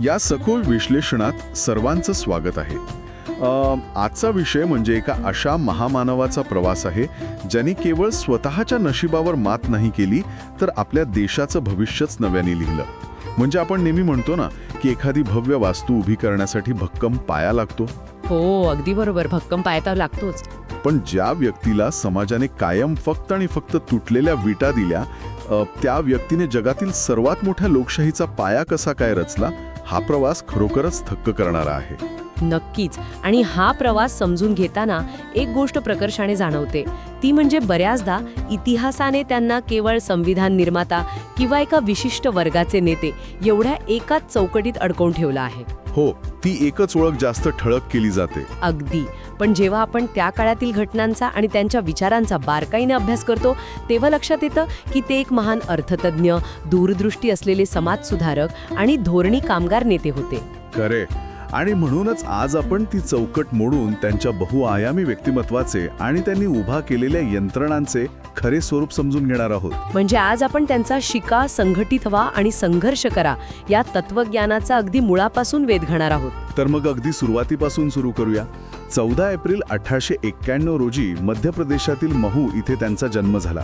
या सखोल विश्लेषणात सर्वांचं स्वागत आहे. आजचा विषय म्हणजे एका अशा महामानवाचा प्रवास आहे ज्यांनी केवळ स्वतःच्या नशिबावर मात नाही केली तर आपल्या देशाचं भविष्यच नव्याने लिहिलं. म्हणजे आपण नेहमी म्हणतो ना की एखादी भव्य वास्तू उभी करण्यासाठी भक्कम पाया लागतो. हो, अगदी बरोबर. भक्कम पाया तर लागतोच. पण ज्या व्यक्तीला समाजाने कायम फक्त आणि फक्त तुटलेल्या विटा दिल्या, त्या व्यक्तीने जगातील सर्वात मोठ्या लोकशाहीचा पाया कसा काय रचला, हा प्रवास खरोखरच थक्क करणारा आहे. नक्कीच. आणि हा प्रवास समजून घेताना एक गोष्ट प्रकर्षाने जाणवते, ती म्हणजे बऱ्याचदा इतिहासाने त्यांना केवळ संविधान निर्माता किंवा एका विशिष्ट वर्गाचे नेते एवढ्या एकाच चौकटीत अडकवून ठेवला आहे. हो, ती एकच ओळख जास्त ठळक केली जाते. अगदी. पण जेव्हा आपण त्या काळातील घटनांचा आणि त्यांच्या विचारांचा बारकाईने अभ्यास करतो तेव्हा लक्षात येतं की ते एक महान अर्थतज्ञ, दूरदृष्टी असलेले समाजसुधारक आणि धोरणी कामगार नेते होते. खरे. आणि म्हणूनच आज आपण ती चौकट मोडून त्यांच्या बहुआयामी व्यक्तिमत्वाचे आणि त्यांनी उभा केलेल्या यंत्रणांचे खरे स्वरूप समजून घेणार आहोत. म्हणजे आज आपण त्यांचा शिका, संघटित व्हा आणि संघर्ष करा या तत्वज्ञानाचा अगदी मुळापासून वेध घेणार आहोत. तर मग अगदी सुरुवातीपासून सुरू करूया. 14 एप्रिल 1891 रोजी मध्य प्रदेशातील महू इथे त्यांचा जन्म झाला.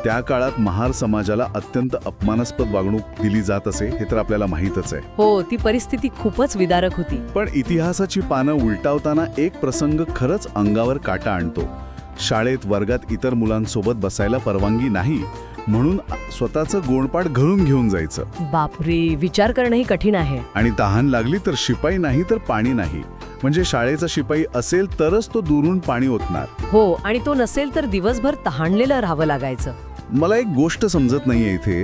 त्या काळात महार समाजाला अत्यंत अपमानास्पद वागणूक दिली जात असे हे तर आपल्याला माहीतच आहे. हो, ती परिस्थिती खूपच विदारक होती. पण इतिहासाची पानं उलटावताना एक प्रसंग खरंच अंगावर काटा आणतो. शाळेत वर्गात इतर मुलांसोबत बसायला परवानगी नाही म्हणून स्वतःचं गोणपाट घरून घेऊन जायचं. बापरे, विचार करणंही कठीण आहे. आणि तहान लागली तर शिपाई नाही तर पाणी नाही. म्हणजे शाळेचा शिपाई असेल तरच तो दुरून पाणी ओतणार. हो, आणि तो नसेल तर दिवसभर तहानलेलं राहावं लागायचं. मला एक गोष्ट समजत नाहीये इथे.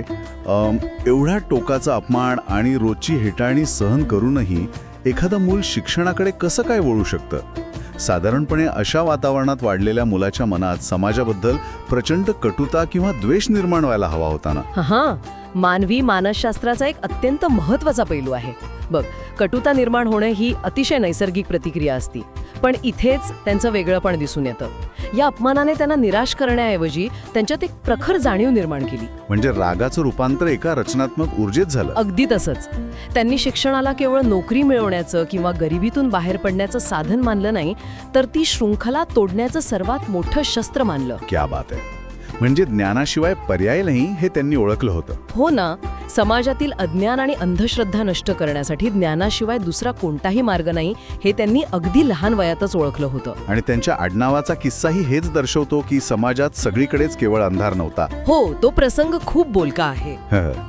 एवढा टोकाचा अपमान आणि रोजची हेटाळणी सहन करूनही एखादं मूल शिक्षणाकडे कसं काय वळू शकतं? साधारणपणे अशा वातावरणात वाढलेल्या मुलाच्या मनात समाजाबद्दल प्रचंड कटुता किंवा द्वेष निर्माण व्हायला हवा होता ना. हां, मानवी मानसशास्त्राचा एक अत्यंत महत्त्वाचा पैलू आहे. बघ, कटुता निर्माण होणं ही अतिशय नैसर्गिक प्रतिक्रिया असते. पण इथेच त्यांचं वेगळंपण दिसून येतं. या अपमानाने त्यांना निराश करण्याऐवजी त्यांच्यात एक प्रखर जाणीव निर्माण केली. म्हणजे रागाचं रूपांतर एका रचनात्मक ऊर्जेत झालं. अगदी तसंच. त्यांनी शिक्षणाला केवळ नोकरी मिळवण्याचं किंवा गरिबीतून बाहेर पडण्याचं साधन मानलं नाही, तर ती शृंखला तोडण्याचं सर्वात मोठं शस्त्र मानलं. क्या बात आहे. म्हणजे ज्ञानाशिवाय पर्याय नाही हे त्यांनी ओळखलं होतं. हो ना. समाजातील अज्ञान आणि अंधश्रद्धा नष्ट करण्यासाठी ज्ञानाशिवाय दुसरा कोणताही मार्ग नाही हे त्यांनी अगदी लहान वयातच ओळखलं होतं. आणि त्यांच्या आडनावाचा किस्साही हेच दर्शवतो की समाजात सगळीकडेच केवळ अंधार नव्हता. हो, तो प्रसंग खूप बोलका आहे.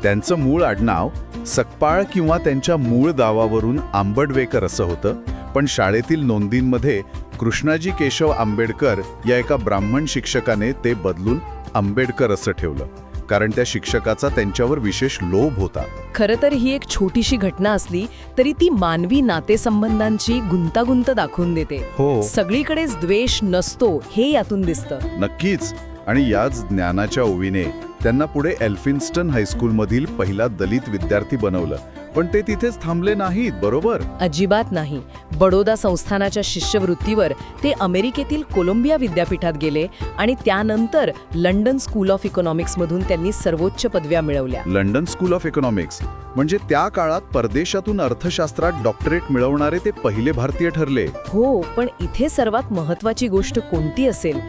त्यांचं मूळ आडनाव सकपाळ किंवा त्यांच्या मूळ गावावरून आंबडवेकर असं होतं. पण शाळेतील नोंदींमध्ये कृष्णाजी केशव आंबेडकर या एका ब्राह्मण शिक्षकाने ते बदलून आंबेडकर असं ठेवलं, कारण त्या शिक्षकाचा त्यांच्यावर विशेष लोभ होता. खरं तर ही एक छोटीशी घटना असली तरी ती मानवी नातेसंबंधांची गुंतागुंत दाखवून देते. हो, सगळीकडेच द्वेष नसतो हे यातून दिसतं. नक्कीच. आणि याच ज्ञानाच्या ओवीने त्यांना पुढे एल्फिन्स्टन हायस्कूलमधील पहिला दलित विद्यार्थी बनवलं. पण ते तिथेच थांबले नाहीत, बरोबर? अजिबात नाही. बडोदा संस्थानाच्या शिष्यवृत्तीवर ते अमेरिकेतील कोलंबिया विद्यापीठात गेले आणि त्यानंतर लंडन स्कूल ऑफ इकॉनॉमिक्समधून त्यांनी सर्वोच्च पदव्या मिळवल्या. लंडन स्कूल ऑफ इकॉनॉमिक्स म्हणजे त्या काळात परदेशातून अर्थशास्त्रात डॉक्टरेट मिळवणारे ते पहिले भारतीय ठरले. हो, पण इथे सर्वात महत्त्वाची गोष्ट कोणती असेल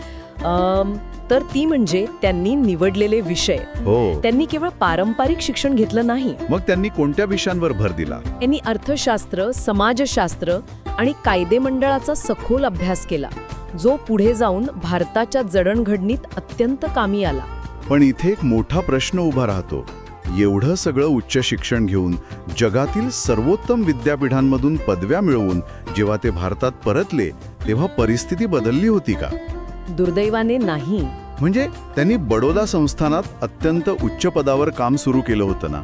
तर ती म्हणजे त्यांनी निवडलेले विषय. हो, त्यांनी केवळ पारंपरिक शिक्षण घेतलं नाही. मग त्यांनी कोणत्या विषयांवर भर दिला? त्यांनी अर्थशास्त्र, समाजशास्त्र आणि कायदेमंडळाचा सखोल अभ्यास केला, जो पुढे जाऊन भारताच्या जडणघडणीत अत्यंत कामी आला. पण इथे एक मोठा प्रश्न उभा राहतो. एवढं सगळं उच्च शिक्षण घेऊन जगातील सर्वोत्तम विद्यापीठांमधून पदव्या मिळवून जेव्हा ते भारतात परतले तेव्हा परिस्थिती बदलली होती का? दुर्दैवाने नाही. म्हणजे त्यांनी बडोदा संस्थानात अत्यंत उच्च पदावर काम सुरू केलं होतं ना,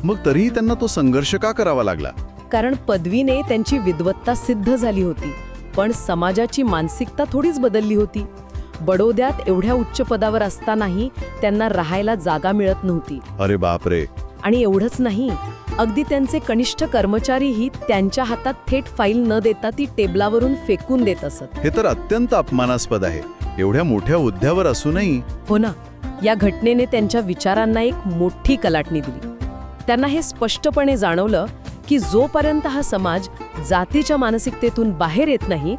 मग तरीही त्यांना तो संघर्ष का करावा लागला? कारण पदवीने त्यांची विद्वत्ता सिद्ध झाली होती, पण समाजाची मानसिकता थोडीच बदलली होती. बडोद्यात एवढ्या उच्च पदावर असतानाही त्यांना राहायला जागा मिळत नव्हती. अरे बापरे. आणि एवढंच नाही, अगदी त्यांचे कनिष्ठ कर्मचारीही त्यांच्या हातात थेट फाईल न देता ती टेबलावरून फेकून देत असत. हे तर अत्यंत अपमानास्पद आहे, एवढ्या मोठ्या हुद्द्यावर असूनही. हो ना. या घटनेने त्यांच्या विचारांना एक मोठी कलाटणी दिली. त्यांना हे स्पष्टपणे जाणवलं की जोपर्यंत हा समाज जातीच्या मानसिकतेतून बाहेर येत नाही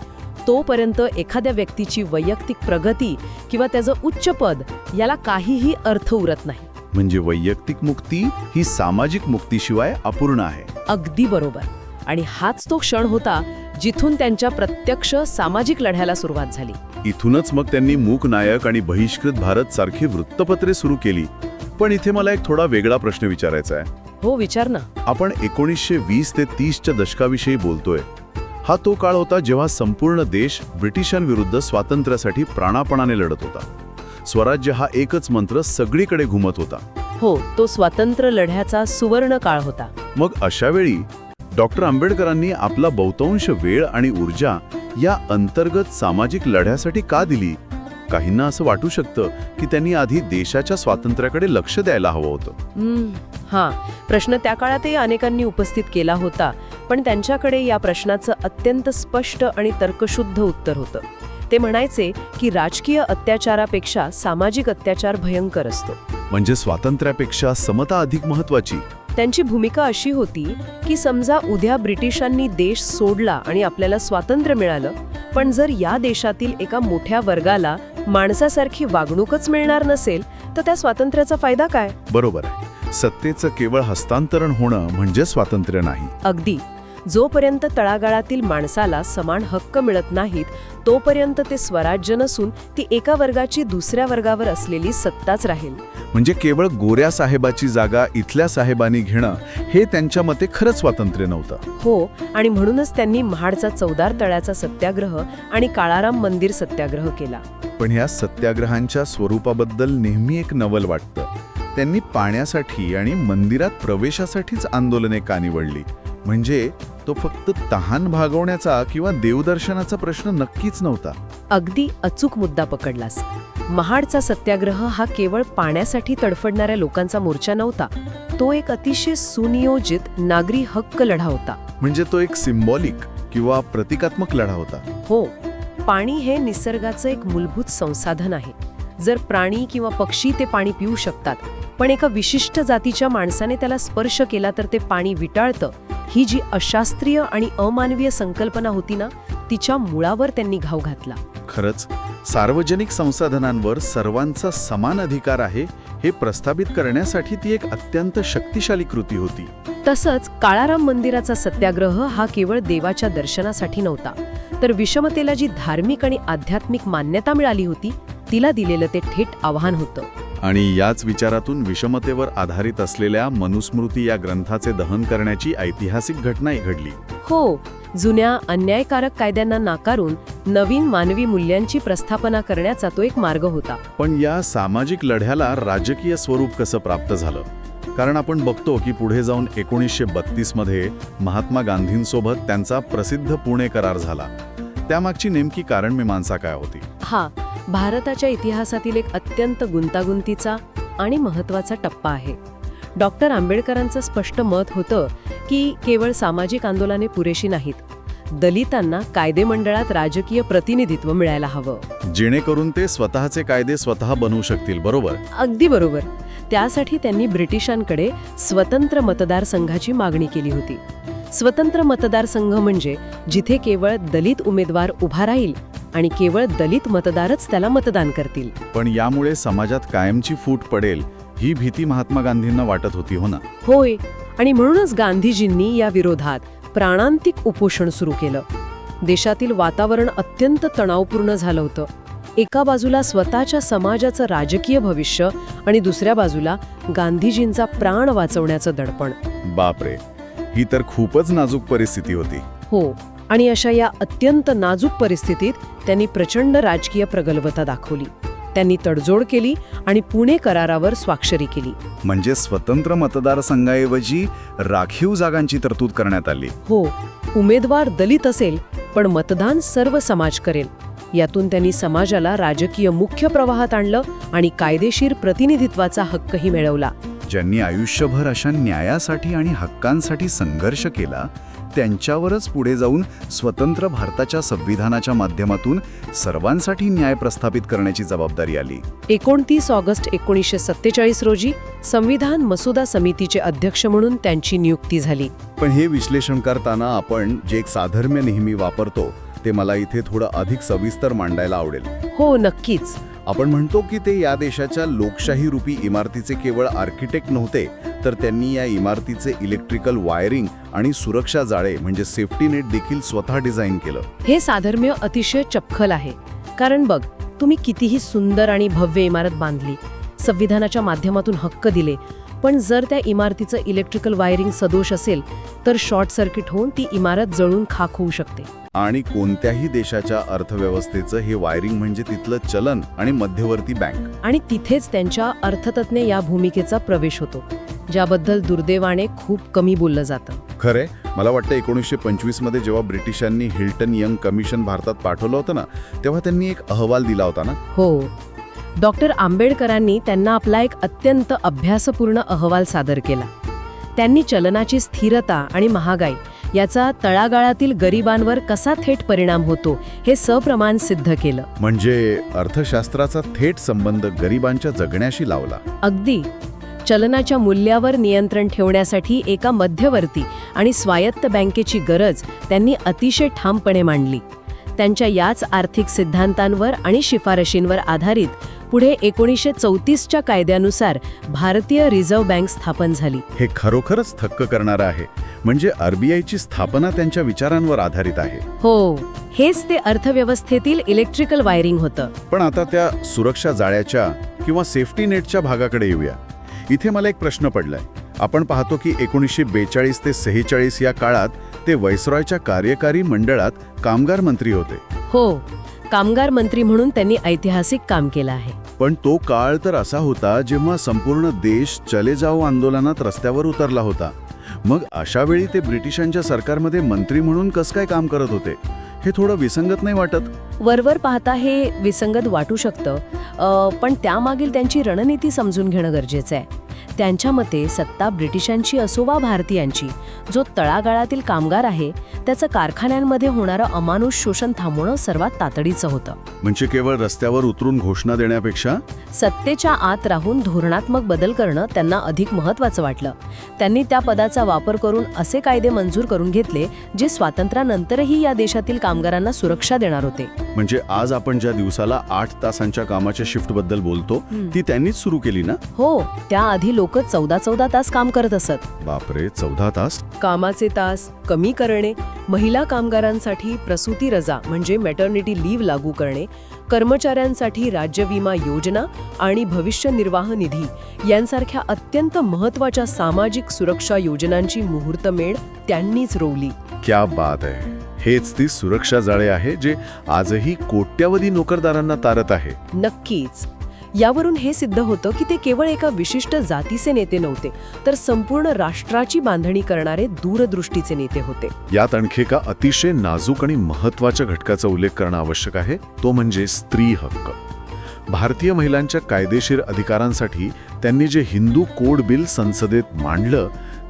तोपर्यंत एखाद्या व्यक्तीची वैयक्तिक प्रगती किंवा त्याचं उच्च पद याला काहीही अर्थ उरत नाही. म्हणजे वैयक्तिक मुक्ती ही सामाजिक मुक्तीशिवाय अपूर्ण आहे. अगदी बरोबर. आणि हाच तो क्षण होता जिथून त्यांच्या प्रत्यक्ष सामाजिक लढ्याला सुरुवात झाली. इथूनच मग त्यांनी मूक नायक आणि बहिष्कृत भारत सारखी वृत्तपत्रे सुरू केली. पण इथे मला एक थोडा वेगळा प्रश्न विचारायचा आहे. हो, विचार ना. आपण 1920 ते 30च्या दशकाविषयी बोलतोय. हा तो काळ होता जेव्हा संपूर्ण देश ब्रिटिशांविरुद्ध स्वातंत्र्यासाठी प्राणापणाने लढत होता. स्वराज्य हा एकच मंत्र सगळीकडे घुमत होता. हो, तो स्वातंत्र्य लढ्याचा सुवर्ण काळ होता. मग अशा वेळी डॉक्टर आंबेडकरांनी आपला बहुतांश वेळ आणि ऊर्जा या अंतर्गत सामाजिक लढ्यासाठी का दिली? काहींना असं वाटू शकतं की त्यांनी आधी देशाच्या स्वातंत्र्याकडे लक्ष द्यायला हवं होतं. हां, प्रश्न त्या काळातही अनेकांनी उपस्थित केला होता, पण त्यांच्याकडे या प्रश्नाचं अत्यंत स्पष्ट आणि तर्कशुद्ध उत्तर होतं. ते म्हणायचे की राजकीय अत्याचारापेक्षा सामाजिक अत्याचार भयंकर असतो. म्हणजे स्वातंत्र्यापेक्षा समता अधिक महत्वाची. त्यांची भूमिका अशी होती की समजा उद्या ब्रिटिशांनी देश सोडला आणि आपल्याला स्वातंत्र्य मिळालं, पण जर या देशातील एका मोठ्या वर्गाला माणसासारखी वागणूकच मिळणार नसेल तर त्या स्वातंत्र्याचा फायदा काय? बरोबर आहे. सत्तेचं केवळ हस्तांतरण होणं म्हणजे स्वातंत्र्य नाही. अगदी. जोपर्यंत तळागाळातील माणसाला समान हक्क मिळत नाहीत तोपर्यंत ते स्वराज्य नसून ती एका वर्गाची दुसऱ्या वर्गावर असलेली सत्ताच राहील. म्हणजे केवळ गोऱ्या साहेबाची जागा इथल्या साहेबांनी घेणं हे त्यांच्या मते खरंच स्वातंत्र्य नव्हतं. हो, आणि म्हणूनच त्यांनी महाडचा 14 तळ्याचा सत्याग्रह आणि काळाराम मंदिर सत्याग्रह केला. पण ह्या सत्याग्रहांच्या स्वरूपाबद्दल नेहमी एक नवल वाटतं. त्यांनी पाण्यासाठी आणि मंदिरात प्रवेशासाठीच आंदोलने का निवडली? म्हणजे तो फक्त तहान भागवण्याचा किंवा देवदर्शनाचा प्रश्न नक्कीच नव्हता. अगदी अचूक मुद्दा पकडलास. महाडचा सत्याग्रह हा केवळ पाण्यासाठी तडफडणाऱ्या लोकांचा मोर्चा नव्हता. तो एक अतिशय सुनियोजित नागरी हक्क लढा होता. म्हणजे तो एक सिम्बॉलिक किंवा प्रतिकात्मक लढा होता. हो, पाणी हे निसर्गाचं एक मूलभूत संसाधन आहे. जर प्राणी किंवा पक्षी ते पाणी पिऊ शकतात, पण एका विशिष्ट जातीच्या माणसाने त्याला स्पर्श केला तर ते पाणी विटाळतं, ही जी अशास्त्रीय आणि अमानवीय संकल्पना होती ना, तिच्या मुळावर त्यांनी घाव घातला. खरंच सार्वजनिक संसाधनांवर सर्वांचा समान अधिकार आहे हे प्रस्थापित करण्यासाठी ती एक अत्यंत शक्तिशाली कृती होती. तसंच काळाराम मंदिराचा सत्याग्रह हा केवळ देवाच्या दर्शनासाठी नव्हता, तर विषमतेला जी धार्मिक आणि आध्यात्मिक मान्यता मिळाली होती तिला दिलेलं ते थेट आव्हान होतं. आणि याच विचारातून विषमतेवर आधारित असलेल्या मनुस्मृती या ग्रंथाचे दहन करण्याची ऐतिहासिक घटनाही घडली. हो, जुन्या अन्यायकारक कायद्यांना नाकारून नवीन मानवी मूल्यांची प्रस्थापना करण्याचा तो एक मार्ग होता. पण या सामाजिक लढ्याला राजकीय स्वरूप कसं प्राप्त झालं? कारण आपण बघतो की पुढे जाऊन 1932 मध्ये महात्मा गांधींसोबत त्यांचा प्रसिद्ध पुणे करार झाला. त्यामागची नेमकी कारणमीमांसा काय होती? हा भारताच्या इतिहासातील एक अत्यंत गुंतागुंतीचा आणि महत्त्वाचा टप्पा आहे. डॉक्टर आंबेडकरांचं स्पष्ट मत होतं की केवळ सामाजिक आंदोलने पुरेशी नाहीत, दलितांना कायदेमंडळात राजकीय प्रतिनिधित्व मिळायला हवं, जेणेकरून ते स्वतःचे कायदे स्वतः बनवू शकतील. बरोबर? अगदी बरोबर. त्यासाठी त्यांनी ब्रिटिशांकडे स्वतंत्र मतदारसंघाची मागणी केली होती. स्वतंत्र मतदारसंघ म्हणजे जिथे केवळ दलित उमेदवार उभा राहील आणि केवळ दलित मतदारच त्याला मतदान करतील. पण यामुळे समाजात कायमची फूट पडेल ही भीती महात्मा गांधींना वाटत होती, हो ना? होय, आणि म्हणूनच गांधीजींनी या विरोधात प्राणांतिक उपोषण सुरू केलं. देशातील वातावरण अत्यंत तणावपूर्ण झालं होतं. एका बाजूला स्वतःच्या समाजाचं राजकीय भविष्य आणि दुसऱ्या बाजूला गांधीजींचा प्राण वाचवण्याचं दडपण. बापरे, ही तर खूपच नाजूक परिस्थिती होती. हो, आणि अशा या अत्यंत नाजूक परिस्थितीत त्यांनी प्रचंड राजकीय प्रगल्भता दाखवली. त्यांनी तडजोड केली आणि पुणे करारावर स्वाक्षरी केली. म्हणजे स्वतंत्र मतदारसंघाऐवजी राखीव जागांची तरतूद करण्यात आली. हो, उमेदवार दलित असेल पण मतदान सर्व समाज करेल. यातून त्यांनी समाजाला राजकीय मुख्य प्रवाहात आणलं आणि कायदेशीर प्रतिनिधित्वाचा हक्कही मिळवला. ज्यांनी आयुष्यभर अशा न्यायासाठी आणि हक्कांसाठी संघर्ष केला त्यांच्यावरच पुढे जाऊन स्वतंत्र भारताच्या संविधानाच्या माध्यमातून सर्वांसाठी न्याय प्रस्थापित करण्याची जबाबदारी आली. 29 ऑगस्ट 1947 रोजी संविधान मसुदा समितीचे अध्यक्ष म्हणून त्यांची नियुक्ती झाली. पण हे विश्लेषण करताना आपण जे एक साधर्म्य नेहमी वापरतो ते मला इथे थोडं अधिक सविस्तर मांडायला आवडेल. हो, नक्कीच. आपण म्हणतो की ते या देशाच्या लोकशाही रूपी इमारतीचे केवळ आर्किटेक्ट नव्हते, तर त्यांनी या इमारतीचे इलेक्ट्रिकल वायरिंग आणि सुरक्षा जाळे म्हणजे सेफ्टी नेट देखील स्वतः डिझाईन केलं. हे साधर्म्य अतिशय चपखल आहे. कारण बघ, तुम्ही कितीही सुंदर आणि भव्य इमारत बांधली, संविधानाच्या माध्यमातून हक्क दिले, पण जर त्या इमारतीचं इलेक्ट्रिकल वायरिंग सदोष असेल तर शॉर्ट सर्किट होऊन ती इमारत जळून खाक होऊ शकते. आणि कोणत्याही देशाच्या अर्थव्यवस्थेचं हे वायरिंग म्हणजे तिथलं चलन आणि मध्यवर्ती बँक. आणि तिथेच त्यांच्या अर्थतज्ञ या भूमिकेचा प्रवेश होतो, ज्याबद्दल दुर्दैवाने खूप कमी बोललं जातं. खरंय, मला वाटतं 1925 मध्ये जेव्हा ब्रिटिशांनी हिल्टन यंग कमिशन भारतात पाठवलं होतं ना, तेव्हा त्यांनी एक अहवाल दिला होता ना. हो, डॉक्टर आंबेडकरांनी त्यांना आपला एक अत्यंत अभ्यासपूर्ण अहवाल सादर केला. त्यांनी चलनाची स्थिरता आणि महागाई याचा तळागाळातील गरिबांवर कसा थेट परिणाम होतो हे सप्रमाण सिद्ध केलं. म्हणजे अर्थशास्त्राचा थेट संबंध गरिबांच्या जगण्याशी लावला. अगदी. चलनाच्या मूल्यावर नियंत्रण ठेवण्यासाठी एका मध्यवर्ती आणि स्वायत्त बँकेची गरज त्यांनी अतिशय ठामपणे मांडली. त्यांच्या याच आर्थिक सिद्धांतांवर आणि शिफारशींवर आधारित पुढे 1934च्या कायद्यानुसार भारतीय रिझर्व्ह बँक स्थापन झाली. हे खरोखरच थक्क करणारं आहे. म्हणजे आरबीआयची स्थापना त्यांच्या विचारांवर आधारित आहे. हो, हेच ते अर्थव्यवस्थेतील इलेक्ट्रिकल वायरिंग होतं. पण आता त्या सुरक्षा जाळ्याच्या किंवा सेफ्टी नेटच्या भागाकडे येऊया. इथे मला एक प्रश्न पडलाय. आपण पाहतो की 1942 ते 46 या काळात ते व्हाईसरॉयच्या कार्यकारी मंडळात कामगार मंत्री होते. हो, कामगार मंत्री म्हणून त्यांनी ऐतिहासिक काम केलं आहे. पण तो काळ तर असा होता जेव्हा संपूर्ण देश चले जाओ आंदोलनात रस्त्यावर उतरला होता. मग अशा वेळी ते ब्रिटिशांच्या सरकारमध्ये मंत्री म्हणून कसं काय काम करत होते? हे थोडं विसंगत नाही वाटत? वरवर पाहता हे विसंगत वाटू शकतं, पण त्यामागील त्यांची रणनीती समजून घेणं गरजेचं आहे. त्यांच्या मते सत्ता ब्रिटिशांची असो वा भारतीयांची, जो तळागाळातील कामगार आहे त्याचं कारखान्यांमध्ये होणारं अमानुष शोषण थांबवणं सर्वात तातडीचं होतं. म्हणजे केवळ रस्त्यावर उतरून घोषणा देण्यापेक्षा सत्तेच्या आत राहून धोरणात्मक बदल करणं त्यांना अधिक महत्त्वाचं वाटलं. त्यांनी त्या पदाचा वापर करून असे कायदे मंजूर करून घेतले जे स्वातंत्र्यानंतरही या देशातील कामगारांना सुरक्षा देणार होते. म्हणजे आज आपण ज्या दिवसाला 8 तासांच्या कामाच्या शिफ्टबद्दल बोलतो ती त्यांनीच सुरू केली ना? हो, त्याआधी लोक 14 तास काम करत असत. बापरे, 14 तास? कामाचे तास कमी करणे, महिला कामगारांसाठी प्रसूती रजा म्हणजे मॅटर्निटी लीव्ह लागू करणे, कर्मचाऱ्यांसाठी राज्य विमा योजना आणि भविष्य निर्वाह निधी यांसारख्या अत्यंत महत्त्वाच्या सामाजिक सुरक्षा योजनांची मुहूर्तमेढ त्यांनीच रोवली. क्या बात आहे. हेच ती सुरक्षा जाळे आहे जे आजही कोट्यावधी नोकरदारांना तारत आहे. नक्कीच. यावरून हे सिद्ध होतं की ते केवळ एका विशिष्ट जातीचे नेते नव्हते, तर संपूर्ण राष्ट्राची बांधणी करणारे दूरदृष्टीचे नेते होते. यात आणखी एका अतिशय नाजूक आणि महत्त्वाच्या घटकाचा उल्लेख करणं आवश्यक आहे, तो म्हणजे स्त्री हक्क. भारतीय महिलांच्या कायदेशीर अधिकारांसाठी त्यांनी जे हिंदू कोड बिल संसदेत मांडलं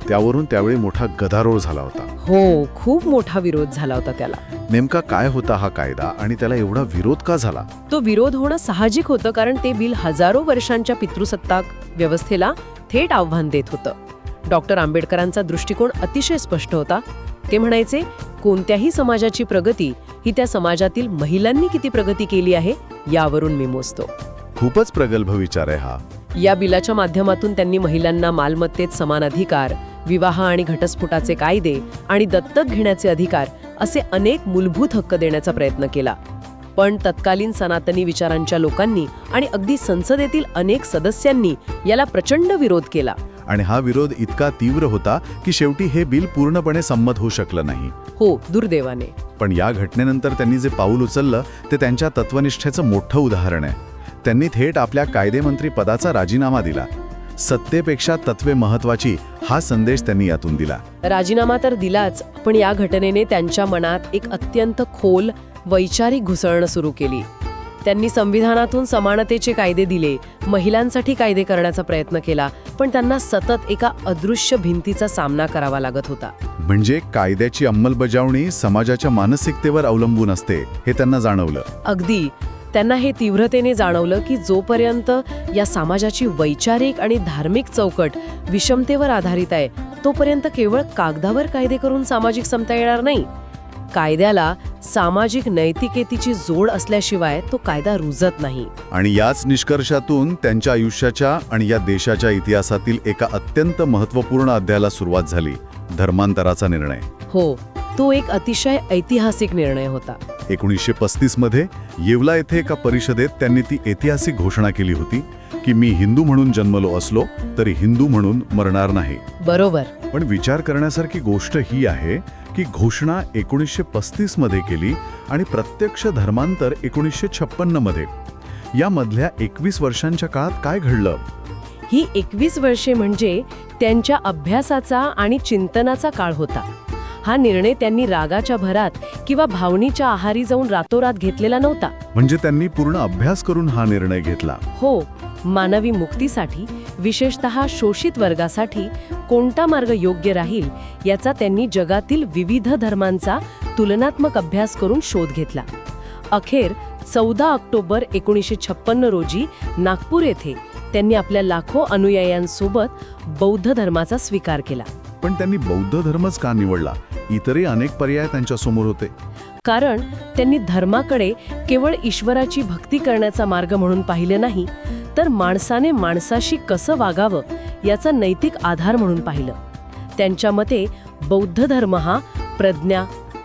त्यावरून त्यावेळी मोठा गदारोळ झाला होता. हो, खूप मोठा विरोध झाला होता त्याला. नेमका काय होता हा कायदा आणि त्याला एवढा विरोध का झाला? तो विरोध होणं साहजिक होतं, कारण ते बिल हजारो वर्षांच्या पितृसत्ताक व्यवस्थेला थेट आव्हान देत होतं. डॉक्टर आंबेडकरांचा दृष्टिकोन अतिशय स्पष्ट होता. ते म्हणायचे, कोणत्याही समाजाची प्रगती ही त्या समाजातील महिलांनी किती प्रगती केली आहे यावरून मी मोजतो. खूपच प्रगल्भ विचार आहे हा. या बिलाच्या माध्यमातून त्यांनी महिलांना मालमत्तेत समान अधिकार, विवाह आणि घटस्फोटाचे कायदे आणि दत्तक घेण्याचे अधिकार असे अनेक मूलभूत हक्क देण्याचा प्रयत्न केला. पण तत्कालीन सनातनी विचारांच्या लोकांनी आणि अगदी संसदेतील अनेक सदस्यांनी याला प्रचंड विरोध केला. आणि हा विरोध इतका तीव्र होता की शेवटी हे बिल पूर्णपणे संमत होऊ शकलं नाही. हो, दुर्दैवाने. पण या घटनेनंतर त्यांनी जे पाऊल उचललं ते त्यांच्या तत्वनिष्ठेचं मोठं उदाहरण आहे. त्यांनी थेट आपल्या कायदेमंत्री पदाचा राजीनामा दिला. सत्तेपेक्षा तत्वे महत्वाची हा संदेश त्यांनी यातून दिला. राजीनामा तर दिलाच, पण या घटनेने त्यांच्या मनात एक अत्यंत खोल वैचारिक घुसळणं सुरू केली. त्यांनी संविधानातून समानतेचे कायदे दिले, महिलांसाठी कायदे करण्याचा प्रयत्न केला, पण त्यांना सतत एका अदृश्य भिंतीचा सामना करावा लागत होता. म्हणजे कायद्याची अंमलबजावणी समाजाच्या मानसिकतेवर अवलंबून असते हे त्यांना जाणवलं. अगदी. त्यांना हे तीव्रतेने जाणवलं की जोपर्यंत या समाजाची वैचारिक आणि धार्मिक चौकट विषमतेवर आधारित आहे, तोपर्यंत केवळ कागदावर कायदे करून सामाजिक समता येणार नाही. कायद्याला सामाजिक नैतिकतेची जोड असल्याशिवाय तो कायदा रुजत नाही. आणि याच निष्कर्षातून त्यांच्या आयुष्याच्या आणि या देशाच्या इतिहासातील एका अत्यंत महत्त्वपूर्ण अध्यायाला सुरुवात झाली, धर्मांतराचा निर्णय. हो, तो एक अतिशय ऐतिहासिक निर्णय होता. 1935 मध्ये येवला येथे एका परिषदेत त्यांनी ती ऐतिहासिक घोषणा केली होती की मी हिंदू म्हणून जन्मलो असलो तरी हिंदू म्हणून मरणार नाही. बरोबर. पण विचार करण्यासारखी गोष्ट ही आहे की घोषणा 1935 मध्ये केली आणि प्रत्यक्ष धर्मांतर 1956 मध्ये. या मधल्या 21 वर्षांच्या काळात काय घडलं? ही 21 वर्षे म्हणजे त्यांच्या अभ्यासाचा आणि चिंतनाचा काळ होता. हा निर्णय त्यांनी रागाच्या भरात किंवा भावनेच्या आहारी जाऊन रातोरात घेतलेला नव्हता. म्हणजे त्यांनी पूर्ण अभ्यास करून हा निर्णय घेतला. हो, मानवी मुक्तीसाठी, विशेषतः शोषित वर्गासाठी कोणता मार्ग योग्य राहील याचा त्यांनी जगातील विविध धर्मांचा तुलनात्मक अभ्यास करून शोध घेतला. अखेर 14 ऑक्टोबर 1956 रोजी नागपूर येथे त्यांनी आपल्या लाखो अनुयायांसोबत बौद्ध धर्माचा स्वीकार केला. पण त्यांनी बौद्ध धर्मच का निवडला? इतरही अनेक पर्याय त्यांच्या समोर होते. कारण त्यांनी धर्माकडे केवळ ईश्वराची भक्ती करण्याचा मार्ग म्हणून पाहिले नाही, तर माणसाने माणसाशी कसं वागावं याचा नैतिक आधार म्हणून पाहिलं. त्यांच्या मते बौद्ध धर्म हा प्रज्ञा,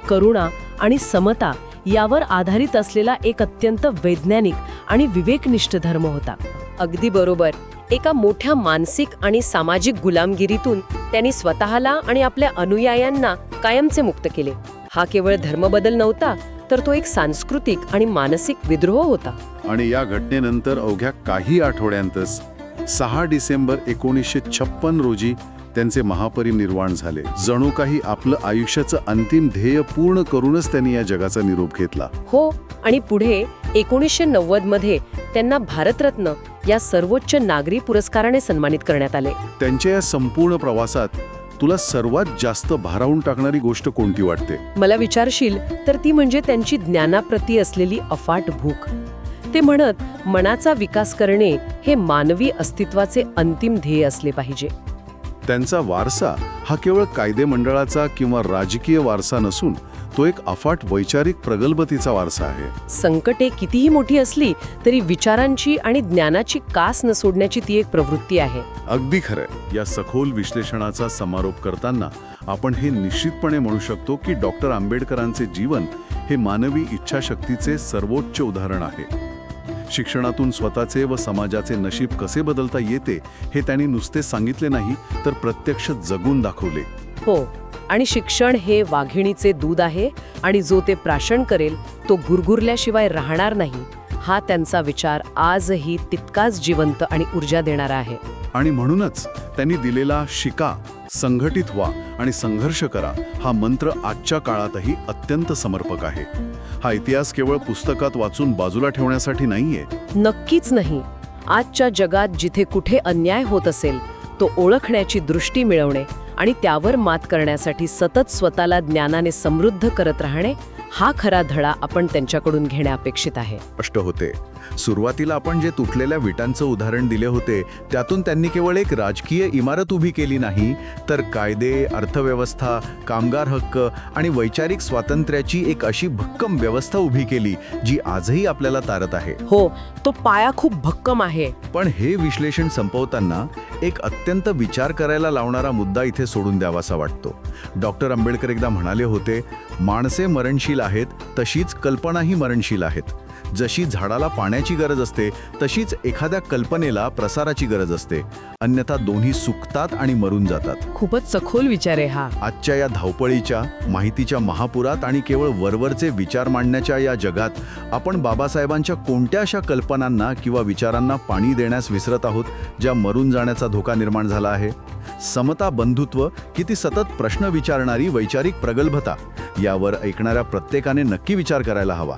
करुणा आणि समता यावर आधारित असलेला एक अत्यंत वैज्ञानिक आणि विवेकनिष्ठ धर्म होता. अगदी बरोबर. एका मोठ्या मानसिक आणि सामाजिक गुलामगिरीतून त्यांनी स्वतःला आणि आपल्या अनुयायांना कायमचे मुक्त केले. हा केवळ धर्मबदल नव्हता, तर तो एक सांस्कृतिक आणि मानसिक विद्रोह होता. आणि या घटनेनंतर अवघ्या काही आठवड्यांतच 6 डिसेंबर 1956 रोजी त्यांचे महापरिनिर्वाण झाले. जणू काही आपलं आयुष्याचं अंतिम ध्येय पूर्ण करूनच त्यांनी या जगाचा निरोप घेतला. हो, आणि पुढे 1990 मध्ये त्यांना भारतरत्न या सर्वोच्च नागरी पुरस्काराने सन्मानित करण्यात आले. त्यांच्या या संपूर्ण प्रवासात तुला सर्वात जास्त भारावून टाकणारी गोष्ट कोणती वाटते? मला विचारशील तर ती म्हणजे त्यांची ज्ञानाप्रती असलेली अफाट भूक. ते म्हणत, मनाचा विकास करणे हे मानवी अस्तित्वाचे अंतिम ध्येय असले पाहिजे. त्यांचा वारसा हा केवळ कायदे मंडळाचा किंवा राजकीय वारसा नसून तो एक अफाट वैचारिक प्रगल्भतेचा वारसा आहे. संकटे कितीही मोठी असली तरी विचारांची आणि ज्ञानाची कास न सोडण्याची ती एक प्रवृत्ती आहे. अगदी खरं. या सखोल विश्लेषणाचा समारोप करताना आपण हे निश्चितपणे म्हणू शकतो की डॉक्टर आंबेडकरांचे जीवन हे मानवी इच्छाशक्तीचे सर्वोच्च उदाहरण आहे. शिक्षणातून स्वतःचे व समाजाचे नशीब कसे बदलता येते हे त्यांनी नुसते सांगितले नाही, तर प्रत्यक्ष जगून दाखवले. हो, आणि शिक्षण हे वाघिणीचे दूध आहे आणि जो ते प्राशन करेल तो गुरगुरल्याशिवाय राहणार नाही, हा त्यांचा विचार आजही तितकाच जिवंत आणि ऊर्जा देणारा आहे. आणि म्हणूनच त्यांनी दिलेला शिका, संघटित व्हा आणि संघर्ष करा हा मंत्र आजच्या काळातही अत्यंत समर्पक आहे. हा इतिहास केवळ पुस्तकात वाचून बाजूला ठेवण्यासाठी नाहीये. नक्कीच नाही. आजच्या जगात जिथे कुठे अन्याय होत असेल तो ओळखण्याची दृष्टी मिळवणे आणि त्यावर मात करण्यासाठी सतत स्वतःला ज्ञानाने समृद्ध करत राहणे, हा खरा धडा आपण त्यांच्याकडून घेणे अपेक्षित आहे. स्पष्ट होते. सुरुवातीला आपण जे तुटलेल्या विटांचं उदाहरण दिले होते त्यातून त्यांनी केवळ एक राजकीय इमारत उभी केली नाही, तर कायदे, अर्थव्यवस्था, कामगार हक्क आणि वैचारिक स्वातंत्र्याची एक अशी भक्कम व्यवस्था उभी केली जी आजही आपल्याला तारत आहे. हो, तो पाया खूप भक्कम आहे. पण हे विश्लेषण संपवताना एक अत्यंत विचार करायला लावणारा मुद्दा इथे सोडून द्यावासा वाटतो. डॉक्टर आंबेडकर एकदा म्हणाले होते, माणसे मरणशील आहेत तशीच कल्पनाही मरणशील आहेत. जशी झाडाला पाण्याची गरज असते तशीच एखाद्या कल्पनेला प्रसाराची गरज असते, अन्यथा दोन्ही सुकतात आणि मरून जातात. खूपच सखोल विचार आहे हा. आजच्या या धावपळीच्या, माहितीच्या महापुरात आणि केवळ वरवरचे विचार मांडण्याच्या या जगात आपण बाबासाहेबांच्या कोणत्या अशा कल्पनांना किंवा विचारांना पाणी देण्यास विसरत आहोत ज्या मरून जाण्याचा धोका निर्माण झाला आहे? समता, बंधुत्व की ती सतत प्रश्न विचारणारी वैचारिक प्रगल्भता, यावर ऐकणाऱ्या प्रत्येकाने नक्की विचार करायला हवा.